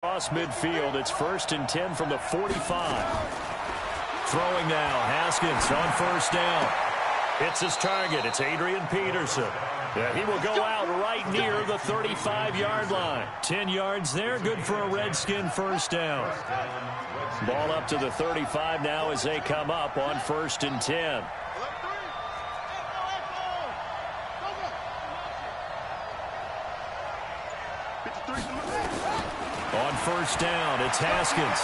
Across midfield, it's 1st and 10 from the 45. Throwing now, Haskins on 1st down. Hits his target. It's Adrian Peterson. Yeah, he will go out right near the 35-yard line. 10 yards there, good for a Redskin 1st down. Ball up to the 35 now as they come up on 1st and 10. On 1st down, it's Haskins.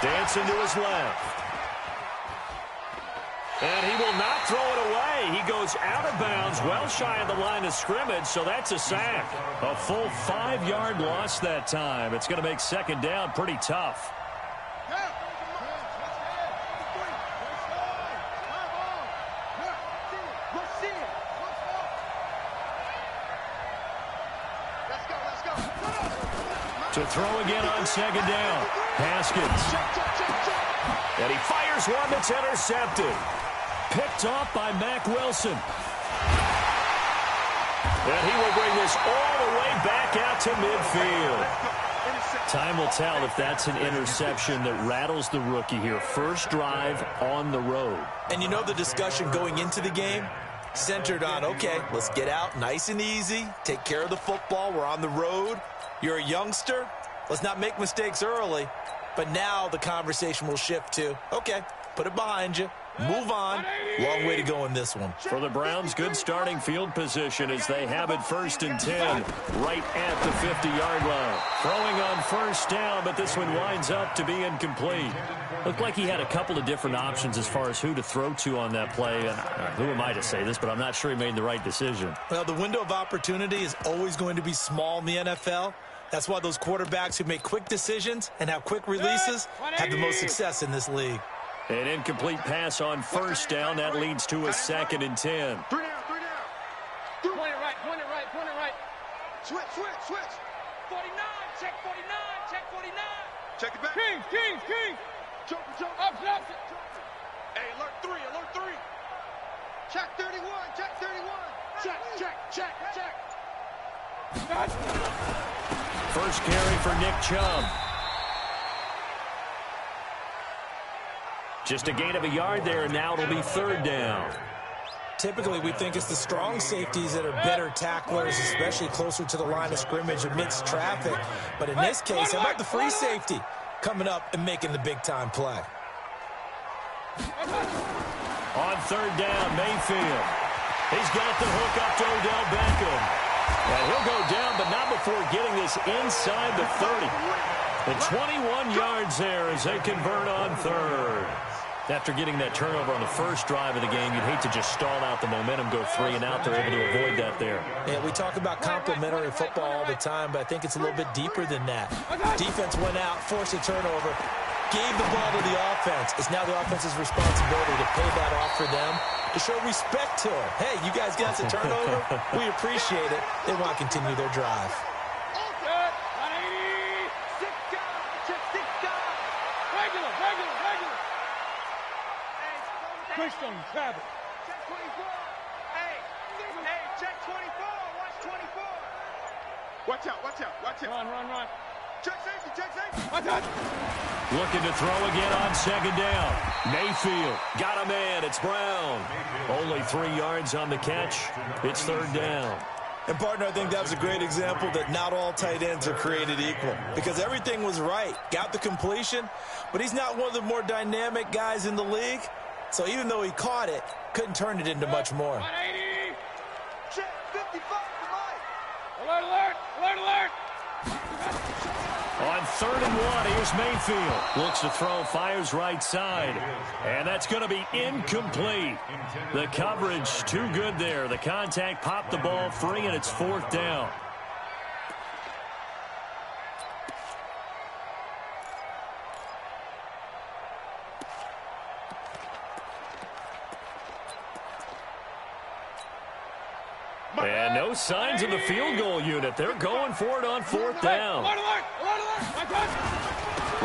Dancing to his left. And he will not throw it away. He goes out of bounds, well shy of the line of scrimmage, so that's a sack. A full 5-yard loss that time. It's going to make 2nd down pretty tough. To throw again on 2nd down. Haskins. And he fires one that's intercepted. Picked off by Mack Wilson. And he will bring this all the way back out to midfield. Time will tell if that's an interception that rattles the rookie here. First drive on the road. And you know the discussion going into the game? Centered on, okay, let's get out nice and easy. Take care of the football. We're on the road. You're a youngster. Let's not make mistakes early. But now the conversation will shift to, okay, put it behind you. Move on. Long way to go in this one. For the Browns, good starting field position as they have it 1st and 10 right at the 50-yard line. Throwing on 1st down, but this one winds up to be incomplete. Looked like he had a couple of different options as far as who to throw to on that play. And who am I to say this, but I'm not sure he made the right decision. Well, the window of opportunity is always going to be small in the NFL. That's why those quarterbacks who make quick decisions and have quick releases have the most success in this league. An incomplete pass on 1st down. That leads to a 2nd and 10. 3 down. Point it right. Switch. 49, check 49, check 49. Check it back. King. Jump. Up. Hey, alert 3. Check 31. Check. First carry for Nick Chubb. Just a gain of a yard there, and now it'll be 3rd down. Typically, we think it's the strong safeties that are better tacklers, especially closer to the line of scrimmage amidst traffic. But in this case, how about the free safety coming up and making the big-time play? On 3rd down, Mayfield. He's got the hook up to Odell Beckham. And he'll go down, but not before getting this inside the 30. And 21 yards there as they convert on 3rd. After getting that turnover on the first drive of the game, you'd hate to just stall out the momentum, go 3 and out. They're able to avoid that there. Yeah, we talk about complementary football all the time, but I think it's a little bit deeper than that. Defense went out, forced a turnover, gave the ball to the offense. It's now the offense's responsibility to pay that off for them, to show respect to them. Hey, you guys got us a turnover. We appreciate it. They want to continue their drive. Christian, grab it. Check 24. Hey, check 24. Watch 24. Watch out. Run. Check safety. Watch out. Looking to throw again on 2nd down. Mayfield got a man. It's Brown. Only 3 yards on the catch. It's 3rd down. And, partner, I think that was a great example that not all tight ends are created equal, because everything was right. Got the completion, but he's not one of the more dynamic guys in the league. So even though he caught it, couldn't turn it into much more. 180. Check 55 for life. Alert. On 3rd and 1, here's Mayfield. Looks to throw, fires right side. And that's going to be incomplete. The coverage too good there. The contact popped the ball free, and it's 4th down. And no signs of the field goal unit. They're going for it on 4th down.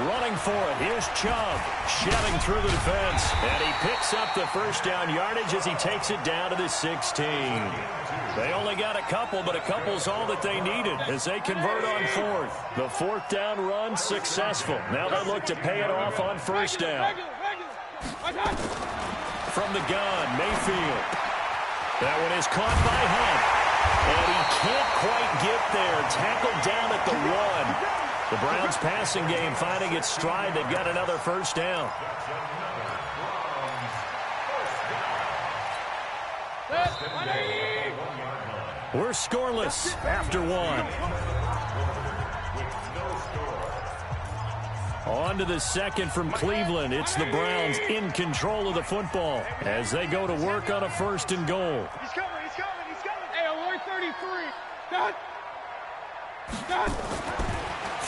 Running for it. Here's Chubb. Shedding through the defense. And he picks up the first down yardage as he takes it down to the 16. They only got a couple, but a couple's all that they needed as they convert on fourth. The fourth down run successful. Now they look to pay it off on first down. From the gun, Mayfield. That one is caught by Hunt. And he can't quite get there. Tackled down at the 1. The Browns passing game finding its stride. They've got another first down. We're scoreless after 1. On to the second from Cleveland. It's the Browns in control of the football as they go to work on a first and goal. He's coming. Hey, alert 33. Done.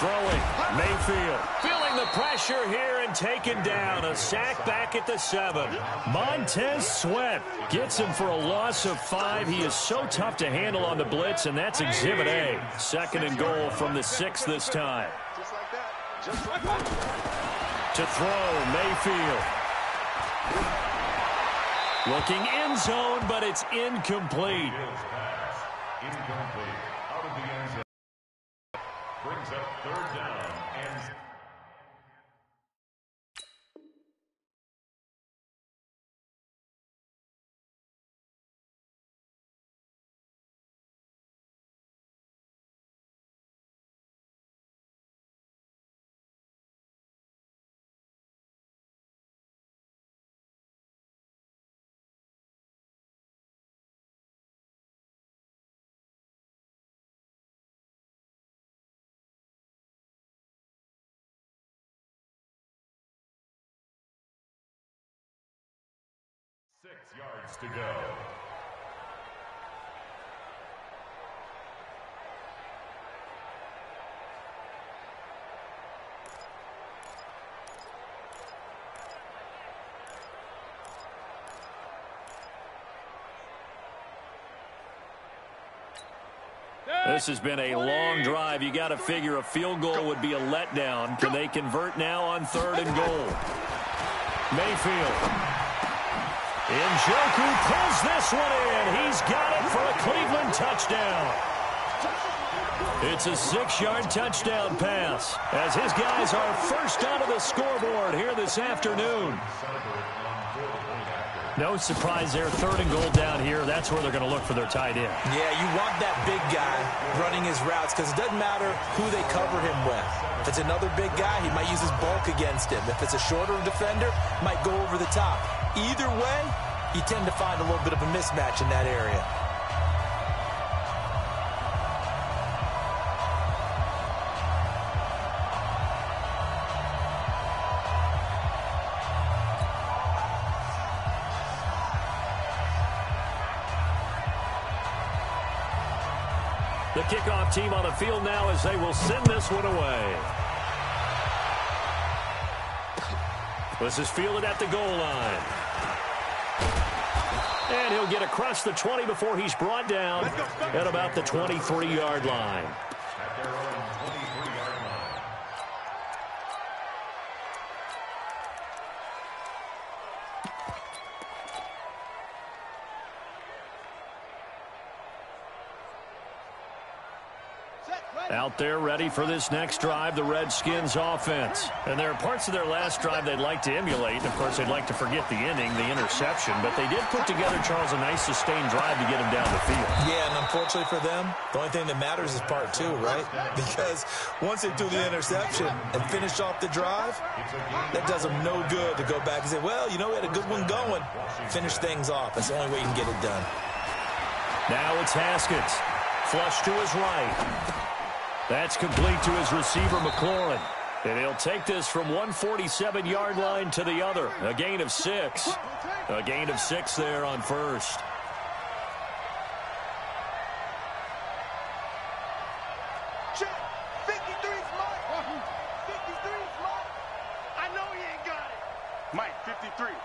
Throwing, Mayfield, feeling the pressure here and taken down. A sack back at the 7. Montez Sweat gets him for a loss of 5. He is so tough to handle on the blitz, and that's Exhibit A. Second and goal from the 6 this time. Just like that. To throw, Mayfield. Looking end zone, but it's incomplete. Out of the end zone. Brings up third down and... Six yards to go. This has been a long drive. You got to figure a field goal would be a letdown. Can they convert now on third and goal? Mayfield. Njoku pulls this one in. He's got it for a Cleveland touchdown. It's a 6-yard touchdown pass as his guys are first onto the scoreboard here this afternoon. No surprise there. Third and goal down here. That's where they're going to look for their tight end. Yeah, you want that big guy running his routes because it doesn't matter who they cover him with. If it's another big guy, he might use his bulk against him. If it's a shorter defender, might go over the top. Either way, you tend to find a little bit of a mismatch in that area. The kickoff team on the field now as they will send this one away. This is fielded at the goal line. And he'll get across the 20 before he's brought down at about the 23-yard line. Out there ready for this next drive, the Redskins offense. And there are parts of their last drive they'd like to emulate. Of course, they'd like to forget the inning, the interception. But they did put together, Charles, a nice sustained drive to get him down the field. Yeah, and unfortunately for them, the only thing that matters is part 2, right? Because once they do the interception and finish off the drive, that does them no good to go back and say, well, you know, we had a good one going. Finish things off. That's the only way you can get it done. Now it's Haskins. Flush to his right. That's complete to his receiver, McLaurin. And he'll take this from 147-yard line to the other. A gain of 6. A gain of 6 there on first. Check. 53's Mike. 53's Mike. I know he ain't got it. Mike, 53.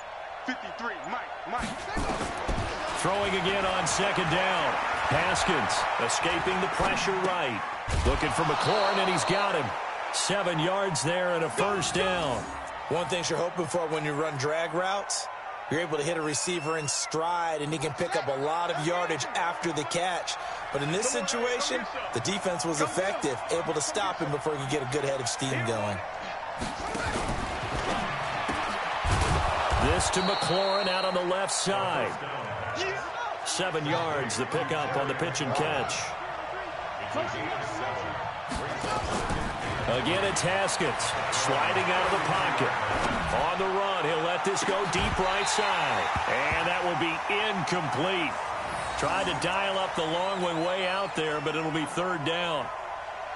53. Mike. Throwing again on second down. Haskins escaping the pressure right. Looking for McLaurin, and he's got him. 7 yards there and a first down. One thing you're hoping for when you run drag routes, you're able to hit a receiver in stride, and he can pick up a lot of yardage after the catch. But in this situation, the defense was effective, able to stop him before he could get a good head of steam going. This to McLaurin out on the left side. 7 yards, the pickup on the pitch and catch. Again, it's Haskins sliding out of the pocket. On the run, he'll let this go deep right side. And that will be incomplete. Tried to dial up the long way out there, but it'll be third down.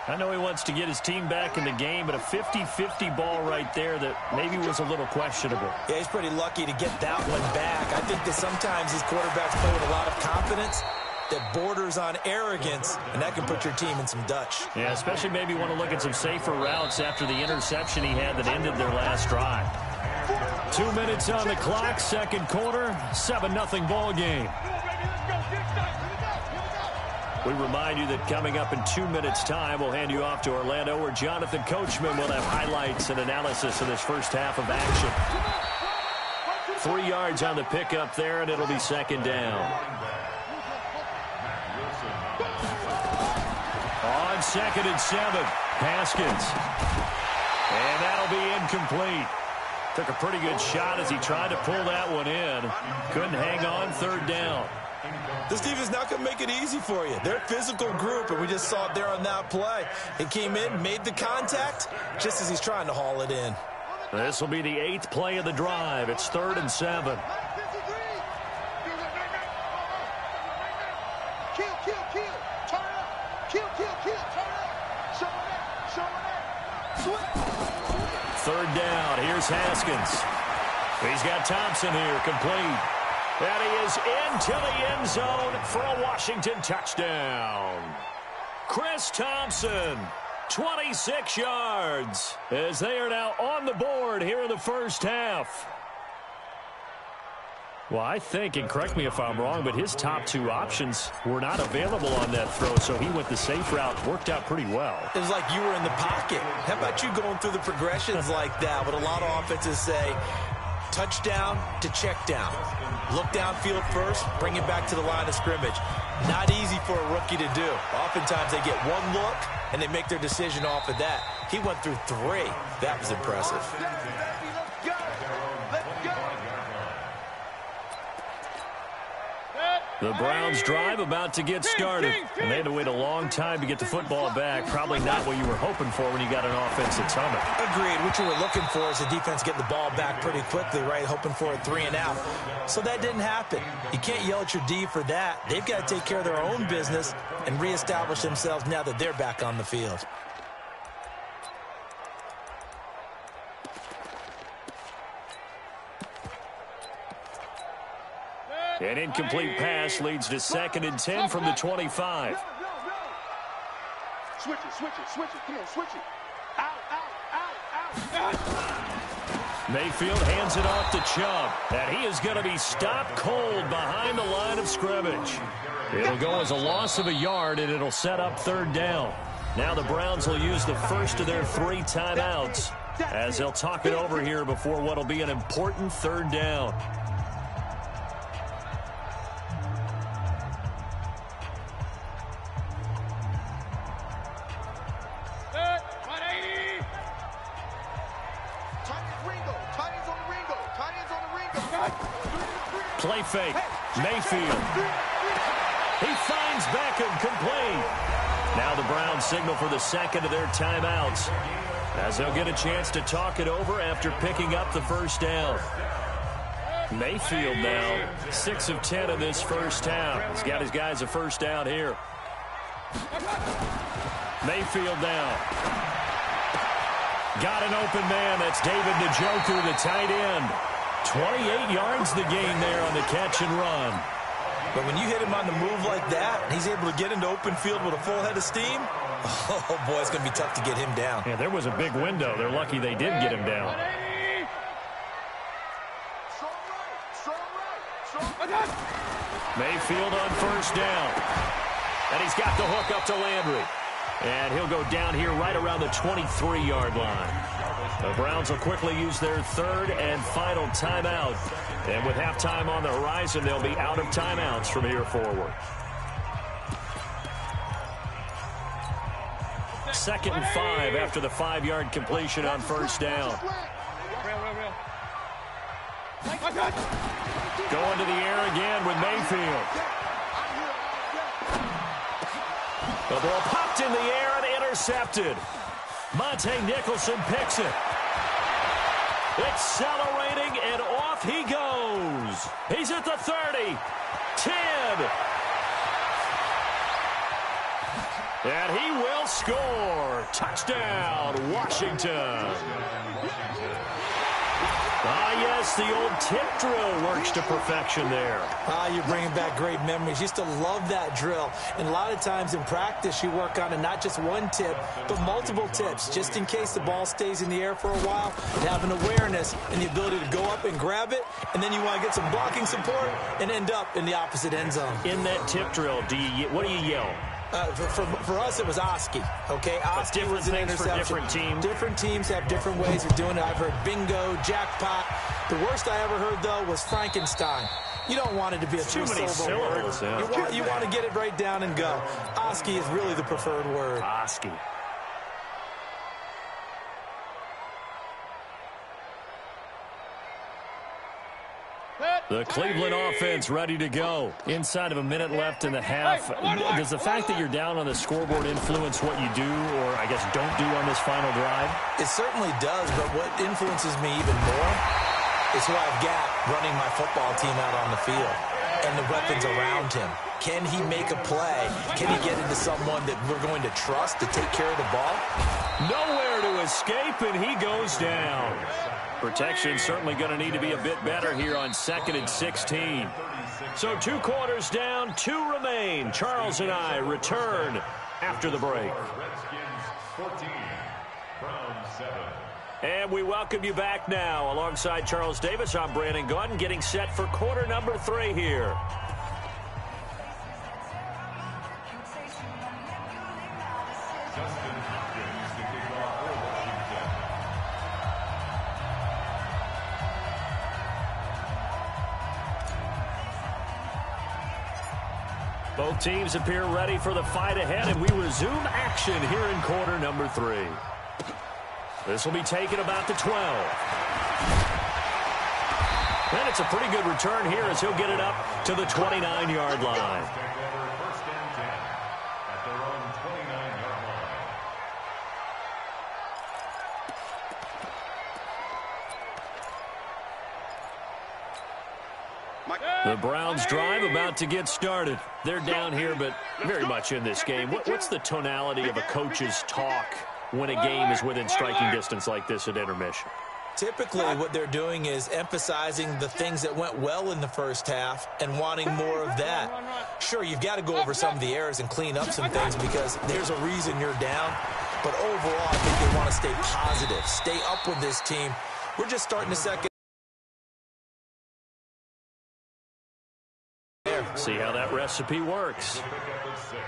I know he wants to get his team back in the game, but a 50-50 ball right there that maybe was a little questionable. Yeah, he's pretty lucky to get that one back. I think that sometimes these quarterbacks play with a lot of confidence that borders on arrogance, and that can put your team in some Dutch. Yeah, especially maybe want to look at some safer routes after the interception he had that ended their last drive. 2 minutes on the clock, second quarter, 7-0 ball game. We remind you that coming up in 2 minutes' time, we'll hand you off to Orlando, where Jonathan Coachman will have highlights and analysis of this first half of action. 3 yards on the pickup there, and it'll be second down. On 2nd and 7, Haskins. And that'll be incomplete. Took a pretty good shot as he tried to pull that one in. Couldn't hang on, third down. This defense not going to make it easy for you. They're a physical group, and we just saw it there on that play. He came in, made the contact, just as he's trying to haul it in. This will be the 8th play of the drive. It's 3rd and 7. Third down. Here's Haskins. He's got Thompson here, complete. And he is into the end zone for a Washington touchdown. Chris Thompson, 26 yards, as they are now on the board here in the first half. Well, I think, and correct me if I'm wrong, but his top 2 options were not available on that throw, so he went the safe route. Worked out pretty well. It was like you were in the pocket. How about you going through the progressions like that? What a lot of offenses say, touchdown to check down. Look downfield first, bring it back to the line of scrimmage. Not easy for a rookie to do. Oftentimes they get one look, and they make their decision off of that. He went through 3. That was impressive. The Browns drive about to get started. And they had to wait a long time to get the football back. Probably not what you were hoping for when you got an offense at Summit. Agreed. What you were looking for is the defense getting the ball back pretty quickly, right? Hoping for a 3 and out. So that didn't happen. You can't yell at your D for that. They've got to take care of their own business and reestablish themselves now that they're back on the field. An incomplete pass leads to 2nd and 10 from the 25. Switch it. Come on, switch it. Out. Mayfield hands it off to Chubb. And he is going to be stopped cold behind the line of scrimmage. It'll go as a loss of a yard, and it'll set up third down. Now the Browns will use the first of their 3 timeouts as they'll talk it over here before what will be an important third down. Play fake. Mayfield. He finds Beckham, complete. Now the Browns signal for the 2nd of their timeouts as they'll get a chance to talk it over after picking up the first down. Mayfield now 6 of 10 in this first half. He's got his guys a first down here. Mayfield now. Got an open man. That's David Njoku, the tight end. 28 yards the gain there on the catch and run. But when you hit him on the move like that, and he's able to get into open field with a full head of steam, oh boy, it's going to be tough to get him down. Yeah, there was a big window. They're lucky they did get him down. Mayfield on first down. And he's got the hook up to Landry. And he'll go down here right around the 23-yard line. The Browns will quickly use their third and final timeout. And with halftime on the horizon, they'll be out of timeouts from here forward. 2nd and 5 after the 5-yard completion on first down. Going to the air again with Mayfield. The ball popped in the air and intercepted. Monte Nicholson picks it. Accelerating, and off he goes. He's at the 30, 10. And he will score. Touchdown, Washington. Ah, yes, the old tip drill works to perfection there. You're bringing back great memories. Used to love that drill. And a lot of times in practice, you work on it, not just one tip, but multiple tips, just in case the ball stays in the air for a while. And have an awareness and the ability to go up and grab it, and then you want to get some blocking support and end up in the opposite end zone. In that tip drill, what do you yell? For us, it was Oski. Okay, Oski was an interception. For different teams. Different teams have different ways of doing it. I've heard bingo, jackpot. The worst I ever heard, though, was Frankenstein. You don't want it to be a two-syllable word. Yeah. You want to get it right down and go. Oski is really the preferred word. Oski. The Cleveland offense ready to go. Inside of a minute left in the half. Does the fact that you're down on the scoreboard influence what you do, or I guess don't do on this final drive? It certainly does, but what influences me even more is who I've got running my football team out on the field and the weapons around him. Can he make a play? Can he get into someone that we're going to trust to take care of the ball? Nowhere to escape, and he goes down. Protection certainly going to need to be a bit better here on 2nd and 16. So 2 quarters down, 2 remain. Charles and I return after the break. Redskins 14, Browns 7. And we welcome you back now. Alongside Charles Davis, I'm Brandon Gaudin, getting set for quarter number 3 here. Both teams appear ready for the fight ahead, and we resume action here in quarter number 3. This will be taken about the 12. And it's a pretty good return here as he'll get it up to the 29-yard line. First and 10 at their own 29-yard line. The Browns drive about to get started. They're down here, but very much in this game. What's the tonality of a coach's talk when a game is within striking distance like this at intermission? Typically, what they're doing is emphasizing the things that went well in the first half and wanting more of that. Sure, you've got to go over some of the errors and clean up some things because there's a reason you're down. But overall, I think they want to stay positive, stay up with this team. We're just starting the second. See how that recipe works. The pickup of 6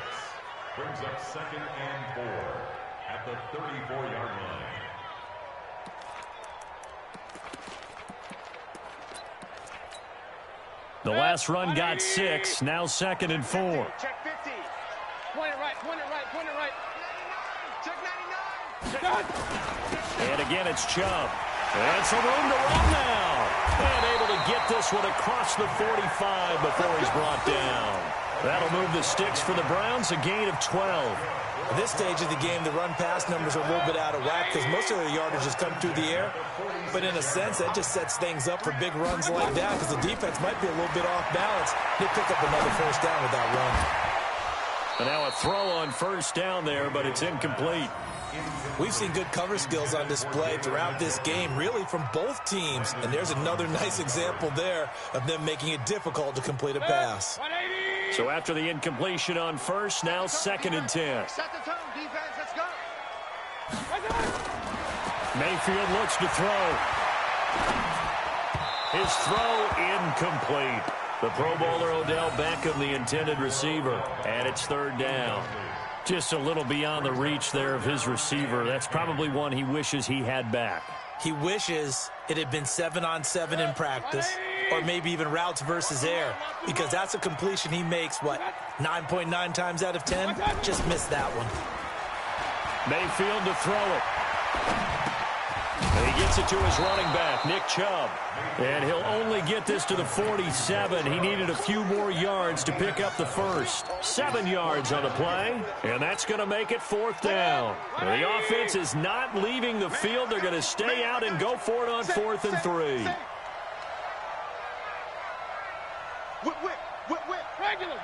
brings up 2nd and 4 at the 34-yard line. The last run got 6, now 2nd and 4. Check 50. Point it right, point it right, point it right. 99. Check 99. And again, it's Chubb. And some room to run now. And able to get this one across the 45 before he's brought down. That'll move the sticks for the Browns, a gain of 12. At this stage of the game, the run-pass numbers are a little bit out of whack because most of the yardage has come through the air. But in a sense, that just sets things up for big runs like that because the defense might be a little bit off balance. They pick up another first down with that run. And now a throw on first down there, but it's incomplete. We've seen good cover skills on display throughout this game, really from both teams. And there's another nice example there of them making it difficult to complete a pass. So after the incompletion on first, now 2nd and 10. Set the tone, defense, let's go. Mayfield looks to throw. His throw incomplete. The Pro Bowler Odell Beckham, the intended receiver, and it's 3rd down. Just a little beyond the reach there of his receiver. That's probably one he wishes he had back. He wishes it had been 7-on-7 in practice, or maybe even routes versus air, because that's a completion he makes, 9.9 times out of 10? Just missed that one. Mayfield to throw it. And he gets it to his running back, Nick Chubb. And he'll only get this to the 47. He needed a few more yards to pick up the first. 7 yards on the play, and that's going to make it 4th down. And the offense is not leaving the field. They're going to stay out and go for it on 4th and 3. Regular.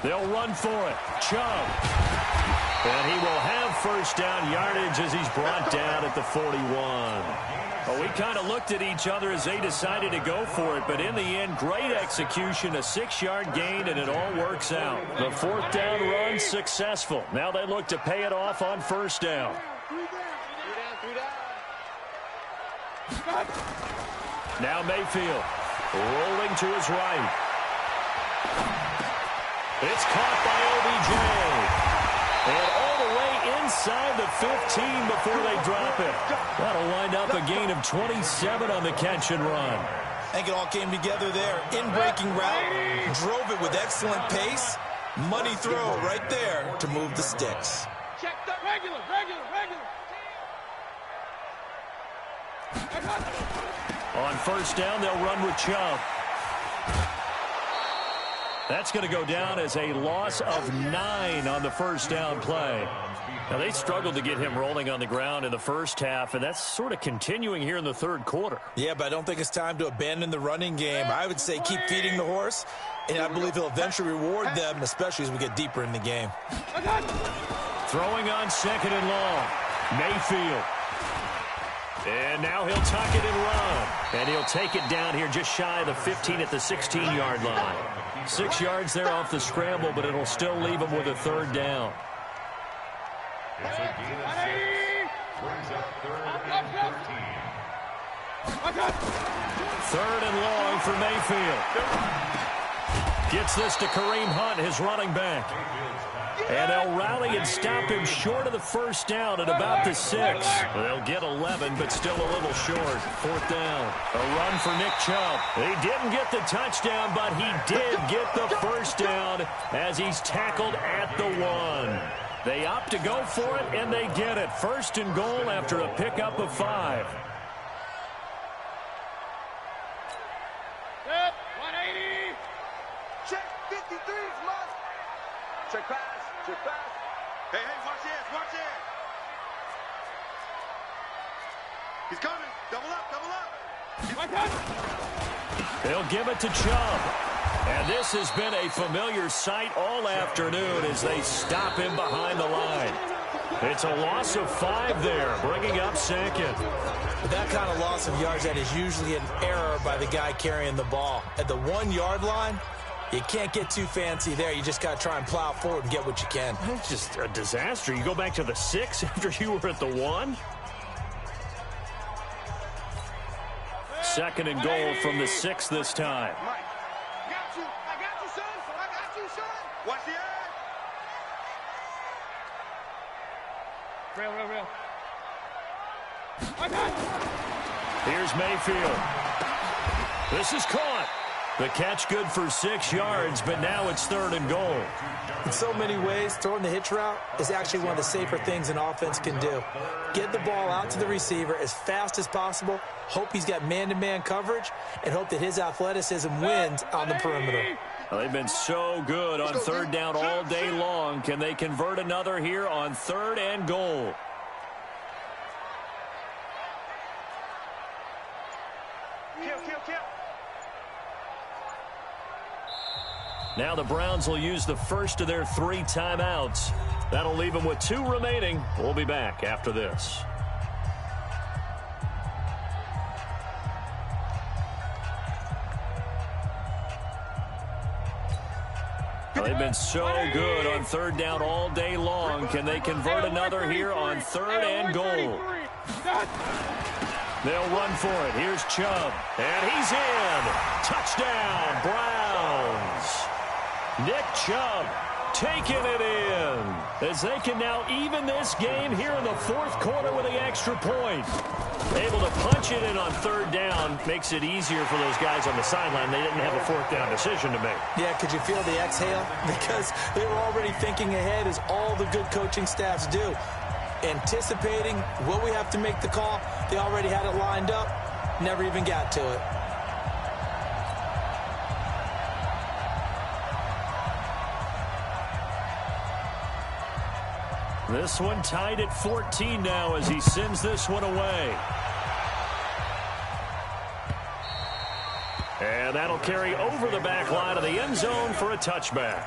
They'll run for it. Chubb. And he will have first down yardage as he's brought down at the 41. Well, we kind of looked at each other as they decided to go for it, but in the end, great execution, a 6-yard gain, and it all works out. The 4th down run successful. Now they look to pay it off on 1st down. Now Mayfield rolling to his right. It's caught by OBJ. And all the way inside the 15 before they drop it. That'll wind up a gain of 27 on the catch and run. I think it all came together there. In-breaking route, drove it with excellent pace. Money throw right there to move the sticks. Check the regular. On 1st down, they'll run with Chubb. That's going to go down as a loss of 9 on the 1st down play. Now, they struggled to get him rolling on the ground in the first half, and that's sort of continuing here in the 3rd quarter. Yeah, but I don't think it's time to abandon the running game. I would say keep feeding the horse, and I believe he'll eventually reward them, especially as we get deeper in the game. Throwing on 2nd and long. Mayfield. And now he'll tuck it and run. And he'll take it down here just shy of the 15 at the 16-yard line. 6 yards there off the scramble, but it'll still leave him with a 3rd down. It's a gain of 6. Brings up 3rd and 13. 3rd and long for Mayfield. Gets this to Kareem Hunt, his running back. And they'll rally and stop him short of the 1st down at about the 6. They'll get 11, but still a little short. 4th down. A run for Nick Chubb. He didn't get the touchdown, but he did get the 1st down as he's tackled at the 1. They opt to go for it, and they get it. 1st and goal after a pickup of 5. Set, 180. Check 53 is must. Check pass. Hey, watch this. He's coming. Double up. They'll give it to Chubb. And this has been a familiar sight all afternoon as they stop him behind the line. It's a loss of 5 there, bringing up 2nd. But that kind of loss of yards, that is usually an error by the guy carrying the ball. At the 1-yard line, you can't get too fancy there. You just got to try and plow forward and get what you can. It's just a disaster. You go back to the 6 after you were at the 1. 2nd and goal from the 6 this time. Mike, I got you, son. Watch the eye. Real. Here's Mayfield. This is caught. The catch good for 6 yards, but now it's 3rd and goal. In so many ways, throwing the hitch route is actually one of the safer things an offense can do. Get the ball out to the receiver as fast as possible, hope he's got man-to-man coverage, and hope that his athleticism wins on the perimeter. Well, they've been so good on 3rd down all day long. Can they convert another here on 3rd and goal? Kill. Now the Browns will use the first of their 3 timeouts. That'll leave them with 2 remaining. We'll be back after this. They've been so good on 3rd down all day long. Can they convert another here on 3rd and goal? They'll run for it. Here's Chubb. And he's in. Touchdown, Browns. Nick Chubb taking it in as they can now even this game here in the fourth quarter with the extra point. Able to punch it in on third down makes it easier for those guys on the sideline. They didn't have a fourth down decision to make. Yeah, could you feel the exhale? Because they were already thinking ahead, as all the good coaching staffs do. Anticipating what we have to make the call. They already had it lined up. Never even got to it. This one tied at 14 now as he sends this one away. And that'll carry over the back line of the end zone for a touchback.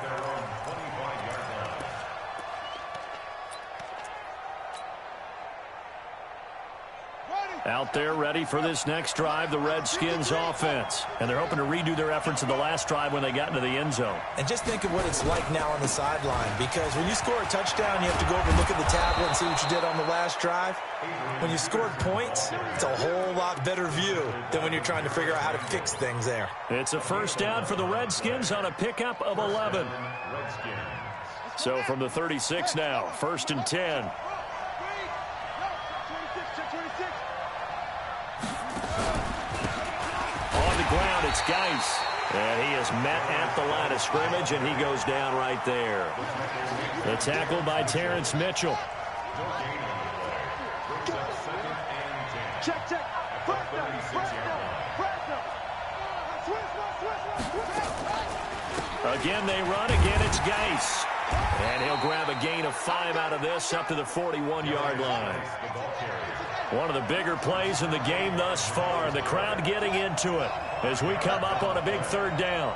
Out there ready for this next drive, the Redskins offense. And they're hoping to redo their efforts in the last drive when they got into the end zone. And just think of what it's like now on the sideline, because when you score a touchdown, you have to go over and look at the tablet and see what you did on the last drive. When you scored points, it's a whole lot better view than when you're trying to figure out how to fix things there. It's a first down for the Redskins on a pickup of 11. So from the 36 now, 1st and 10. Ground, it's Geis. And he is met at the line of scrimmage, and he goes down right there. The tackle by Terrence Mitchell. Check. Again, they run. Again, it's Geis. And he'll grab a gain of 5 out of this up to the 41-yard line. One of the bigger plays in the game thus far, and the crowd getting into it as we come up on a big third down.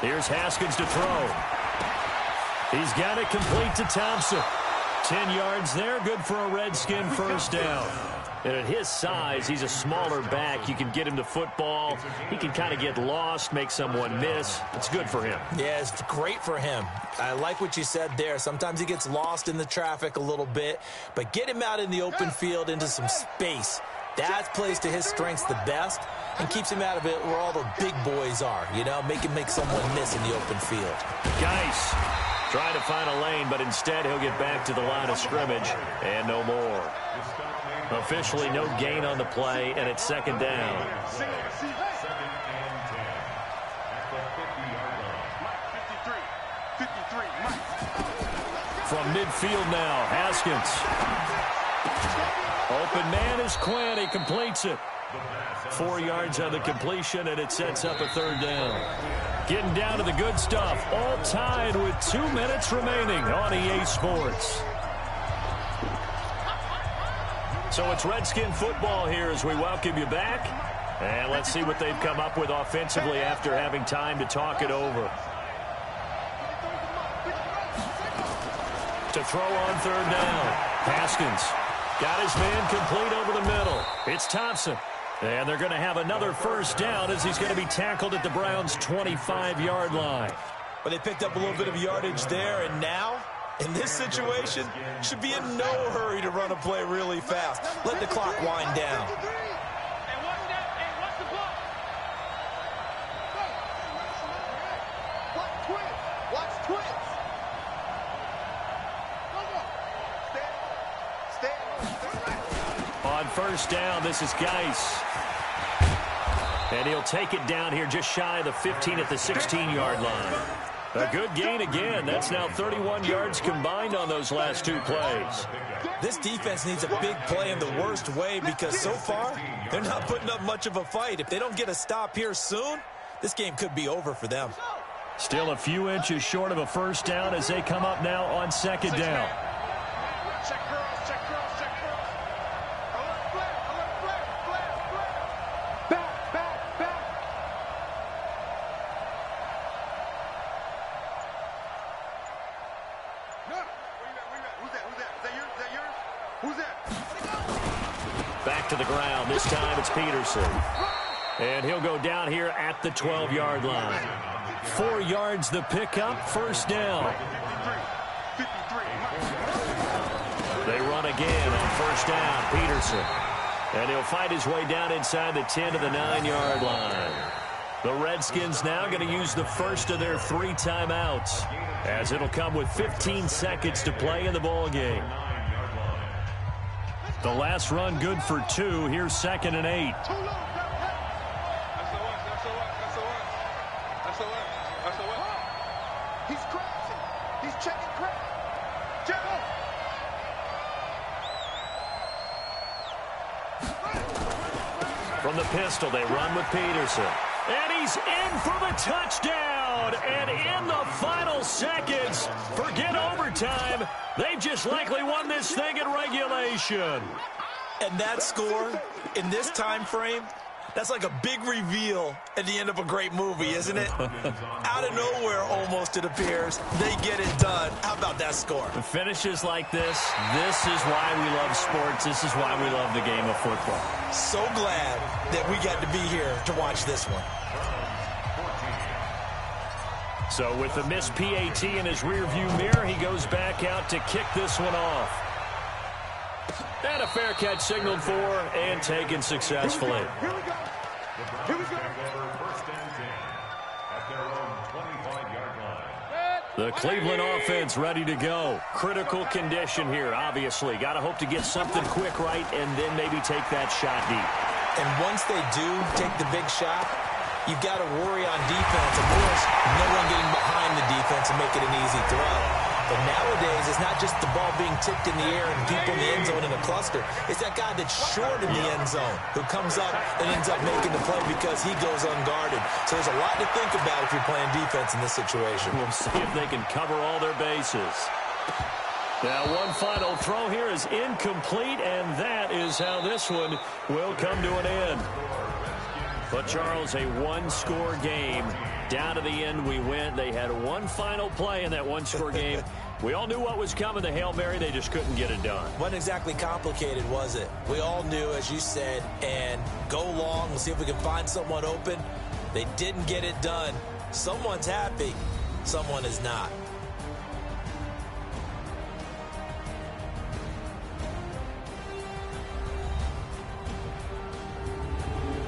Here's Haskins to throw. He's got it complete to Thompson. 10 yards there, good for a Redskin first down. And at his size, he's a smaller back. You can get him to football. He can kind of get lost, make someone miss. It's good for him. Yeah, it's great for him. I like what you said there. Sometimes he gets lost in the traffic a little bit, but get him out in the open field into some space. That plays to his strengths the best and keeps him out of it where all the big boys are, you know, make someone miss in the open field. Geis trying to find a lane, but instead he'll get back to the line of scrimmage and no more. Officially no gain on the play, and it's second down. From midfield now, Haskins. Open man is Quinn. He completes it. 4 yards on the completion, and it sets up a third down. Getting down to the good stuff. All tied with 2 minutes remaining on EA Sports. So it's Redskin football here as we welcome you back. And let's see what they've come up with offensively after having time to talk it over. To throw on third down. Haskins got his man complete over the middle. It's Thompson. And they're going to have another first down as he's going to be tackled at the Browns' 25-yard line. Well, they picked up a little bit of yardage there, and now, in this situation, should be in no hurry to run a play really fast. Let the clock wind down. On first down, this is Geis. And he'll take it down here just shy of the 15 at the 16-yard line. A good gain again. That's now 31 yards combined on those last 2 plays. This defense needs a big play in the worst way because so far, they're not putting up much of a fight. If they don't get a stop here soon, this game could be over for them. Still a few inches short of a first down as they come up now on second down. Back to the ground. This time it's Peterson. And he'll go down here at the 12-yard line. 4 yards the pickup, first down. They run again on first down. Peterson. And he'll fight his way down inside the 10 to the 9-yard line. The Redskins now going to use the first of their 3 timeouts, as it'll come with 15 seconds to play in the ball game. The last run good for 2. Here's 2nd and 8. He's crazy. He's checking crazy. From the pistol, they run with Peterson. And he's in for the touchdown. And in the final seconds, forget overtime. They've just likely won this thing in regulation. And that score, in this time frame, that's like a big reveal at the end of a great movie, isn't it? Out of nowhere, almost, it appears, they get it done. How about that score? The finishes like this is why we love sports. This is why we love the game of football. So glad that we got to be here to watch this one. So with the missed PAT in his rearview mirror, he goes back out to kick this one off. And a fair catch signaled for and taken successfully. Here we go. Here we go. The Cleveland offense ready to go. Critical condition here, obviously. Got to hope to get something quick right and then maybe take that shot deep. And once they do take the big shot, you've got to worry on defense. Of course, no one getting behind the defense and make it an easy throw. But nowadays, it's not just the ball being tipped in the air and people in the end zone in a cluster. It's that guy that's short in the end zone who comes up and ends up making the play because he goes unguarded. So there's a lot to think about if you're playing defense in this situation. We'll see if they can cover all their bases. Now, one final throw here is incomplete, and that is how this one will come to an end. But, Charles, a one-score game. Down to the end we went. They had one final play in that one-score game. We all knew what was coming, the Hail Mary. They just couldn't get it done. Wasn't exactly complicated, was it? We all knew, as you said, and go long. We'll see if we can find someone open. They didn't get it done. Someone's happy. Someone is not.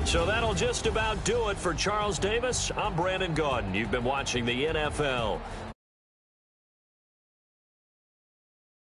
So that'll just about do it for Charles Davis. I'm Brandon Gaudin. You've been watching the NFL